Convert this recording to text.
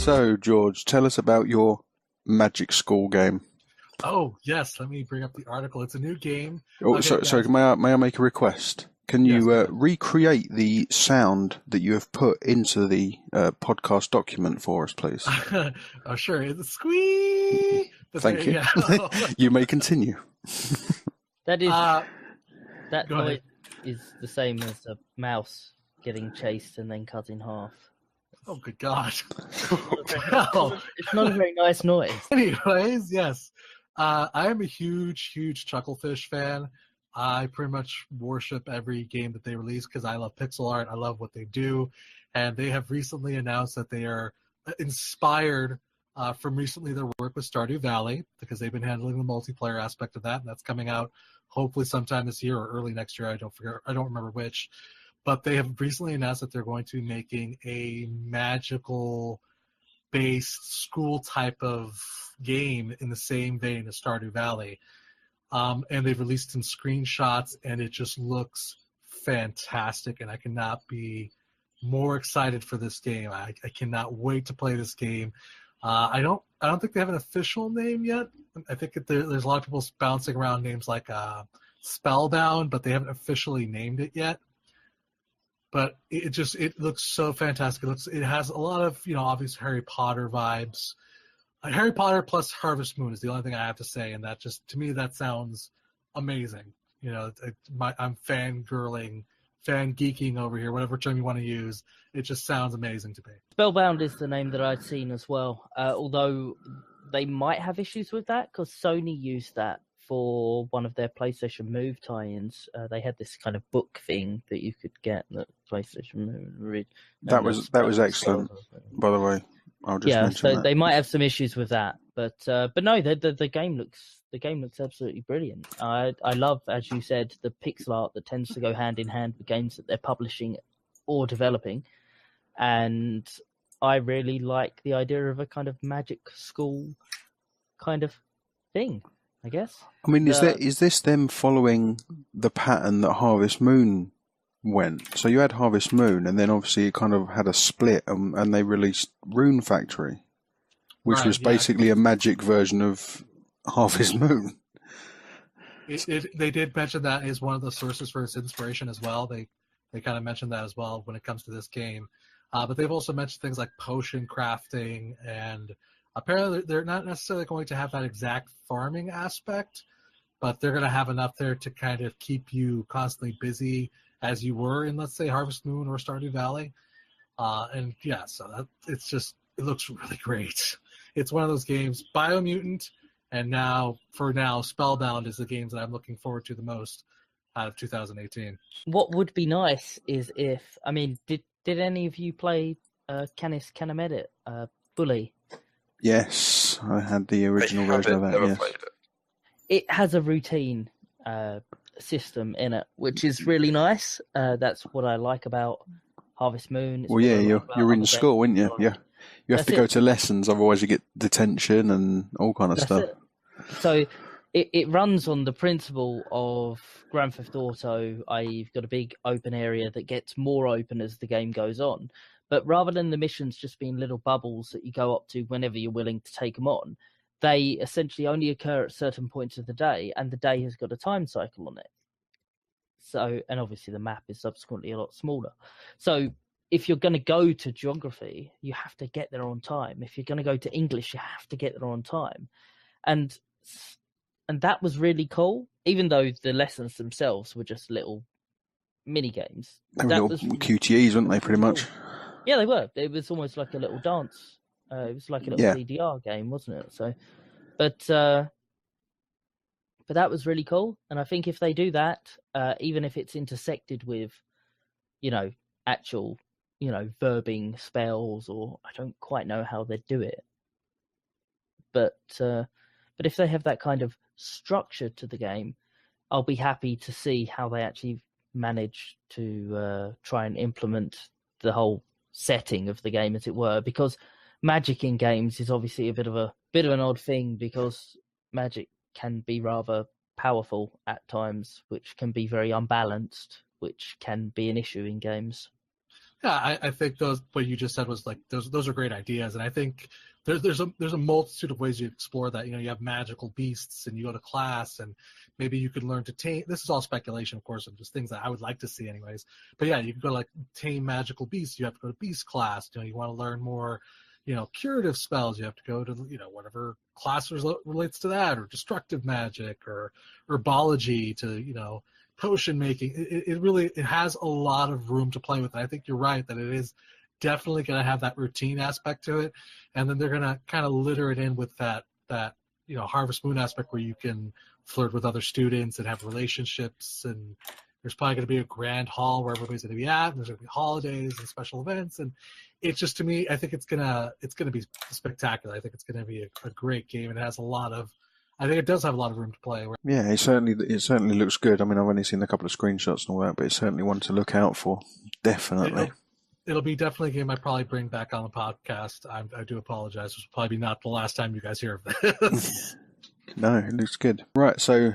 So, George, tell us about your Magic School game. Oh, yes. Let me bring up the article. It's a new game. Oh, Okay, sorry, may I make a request? Can you recreate the sound that you have put into the podcast document for us, please? Oh, sure. It's a squeak. Thank you. You may continue. That is that Go noise ahead. is the same as a mouse getting chased and then cut in half. Oh, good God. It's not a very nice noise. Anyways, yes. I am a huge Chucklefish fan. I pretty much worship every game that they release because I love pixel art. I love what they do. And they have recently announced that they are inspired from recently their work with Stardew Valley because they've been handling the multiplayer aspect of that. And that's coming out hopefully sometime this year or early next year. I don't remember which. But they have recently announced that they're going to be making a magical based school type of game in the same vein as Stardew Valley. And they've released some screenshots, and it just looks fantastic, and I cannot be more excited for this game. I cannot wait to play this game. I don't think they have an official name yet. I think there's a lot of people bouncing around names like Spellbound, but they haven't officially named it yet. But it looks so fantastic. It has a lot of, obvious Harry Potter vibes. Harry Potter plus Harvest Moon is the only thing I have to say, and that just, to me, that sounds amazing. I'm fangirling, fan-geeking over here, whatever term you want to use. It just sounds amazing to me. Spellbound is the name that I'd seen as well, although they might have issues with that because Sony used that for one of their PlayStation Move tie-ins. They had this kind of book thing that you could get that PlayStation Move read. That was excellent, by the way. I'll just mention that. They might have some issues with that, but no, the game looks absolutely brilliant. I love, as you said, the pixel art that tends to go hand in hand with games that they're publishing or developing, and I really like the idea of a kind of magic school kind of thing, I guess. I mean, is this them following the pattern that Harvest Moon went? So you had Harvest Moon, and then obviously it kind of had a split, and they released Rune Factory, which was basically a magic version of Harvest Moon. They did mention that as one of the sources for its inspiration as well. They kind of mentioned that as well when it comes to this game. But they've also mentioned things like potion crafting, and apparently they're not necessarily going to have that exact farming aspect, but they're going to have enough there to kind of keep you constantly busy as you were in, let's say, Harvest Moon or Stardew Valley. And yeah, so it looks really great. It's one of those games, Biomutant, and for now, Spellbound is the games that I'm looking forward to the most out of 2018. What would be nice is if, did any of you play Canis Canem Bully? Yes, I had the original version of that, yes. It has a routine system in it, which is really nice. That's what I like about Harvest Moon. Well, yeah, you're in school, aren't you? Yeah, you have to go to lessons, otherwise you get detention and all kind of stuff. So it runs on the principle of Grand Theft Auto, i.e. you've got a big open area that gets more open as the game goes on. But rather than the missions just being little bubbles that you go up to whenever you're willing to take them on, they essentially only occur at certain points of the day, and the day has got a time cycle on it. So, and obviously the map is subsequently a lot smaller. So if you're going to go to geography, you have to get there on time. If you're going to go to English, you have to get there on time. And that was really cool, even though the lessons themselves were just little mini games. They were little QTEs, weren't they, pretty much? Yeah, they were. It was almost like a little dance. It was like a little DDR game, wasn't it? So, but that was really cool. And I think if they do that, even if it's intersected with, actual, verbing spells, or I don't quite know how they'd do it. But if they have that kind of structure to the game, I'll be happy to see how they actually manage to try and implement the whole setting of the game, as it were, because magic in games is obviously a bit of an odd thing, because magic can be rather powerful at times, which can be very unbalanced, which can be an issue in games. Yeah, I think those what you just said was like those are great ideas, and I think there's a multitude of ways you explore that. You have magical beasts, and you go to class, and maybe you could learn to tame. This is all speculation, of course, and just things that I would like to see, anyways. But yeah, you could go to like tame magical beasts. You have to go to beast class. You want to learn more, curative spells. You have to go to whatever class relates to that, or destructive magic, or herbology to potion making. It really has a lot of room to play with. And I think you're right that it is definitely going to have that routine aspect to it, and then they're going to kind of litter it in with that Harvest Moon aspect where you can flirt with other students and have relationships, and there's probably going to be a grand hall where everybody's going to be at, and there's going to be holidays and special events, and it's just, to me, I think it's gonna be spectacular. I think it's going to be a great game, and I think it does have a lot of room to play. Yeah, it certainly looks good. I mean, I've only seen a couple of screenshots and all that, but it's certainly one to look out for. Definitely. It'll be definitely a game I probably bring back on the podcast. I do apologize. This will probably be not the last time you guys hear of this. No, it looks good. Right, so